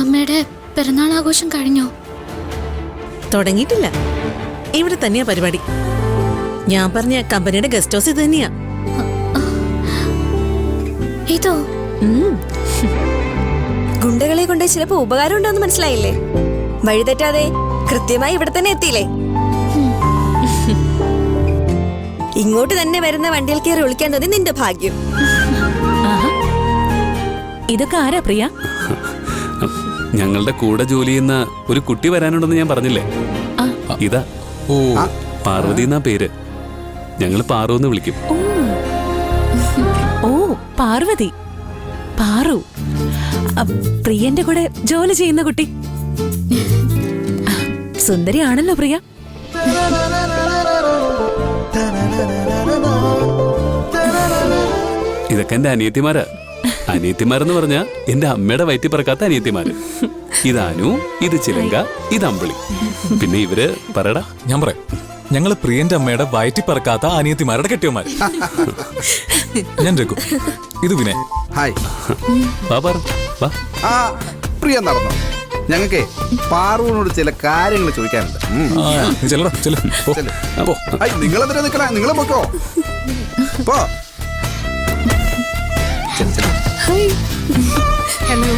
അമ്മയുടെ പിറന്നാൾ ആഘോഷം കഴിഞ്ഞോ? തുടങ്ങിയിട്ടില്ല. ഇവിടെ തന്നെയാ പരിപാടി. ഞാൻ പറഞ്ഞ കമ്പനിയുടെ ഗസ്റ്റ് ഹൗസ് ഇത് തന്നെയാ. ഇതോ? ഗുണ്ടകളെ കൊണ്ട് ചിലപ്പോ ഉപകാരം ഉണ്ടോന്ന് മനസ്സിലായില്ലേ? വഴിതെറ്റാതെ കൃത്യമായി ഇവിടെ തന്നെ എത്തിയില്ലേ? ഇങ്ങോട്ട് തന്നെ വരുന്ന വണ്ടിയിൽ കയറി ഒളിക്കാൻ തോന്നി നിന്റെ ഭാഗ്യം. ഇതൊക്കെ ആരാ പ്രിയ? ഞങ്ങളുടെ കൂടെ ജോലി ചെയ്യുന്ന ഒരു കുട്ടി വരാനുണ്ടെന്ന് ഞാൻ പറഞ്ഞില്ലേ? ഇതാ പാർവതി എന്നാ പേര്. ഞങ്ങൾ പാറു എന്ന് വിളിക്കും. ഓ, പാർവതി. പാറു പ്രിയന്റെ കൂടെ ജോലി ചെയ്യുന്ന കുട്ടി. സുന്ദരിയാണല്ലോ പ്രിയ. ഇതൊക്കെ എന്റെ അനിയത്തിമാരാ. അനിയത്തിമാരെന്ന് പറഞ്ഞാ എന്റെ അമ്മയുടെ വയറ്റി പറക്കാത്ത അനിയത്തിമാര്. ഇതാനു, ഇത് ചിലങ്ക, ഇത് അമ്പിളി. പിന്നെ ഇവര് പറയടാ. ഞാൻ പറയാം, ഞങ്ങള് പ്രിയന്റെ അമ്മയുടെ വയറ്റി പറക്കാത്ത അനിയത്തിമാരുടെ കെട്ടിയന്മാര്. ഞാൻ രഘു, ഇത് വിനയ്. ഹായ്. വാ. പ്രിയ നടന്നു. ഞങ്ങൾക്ക് പാറുവിനോട് ചില കാര്യങ്ങൾ ചോദിക്കാനുണ്ട്. നിങ്ങളെന്തിനാ നിൽക്കണേ? നിങ്ങളെ പൊക്കോ. പോ. ഹലോ.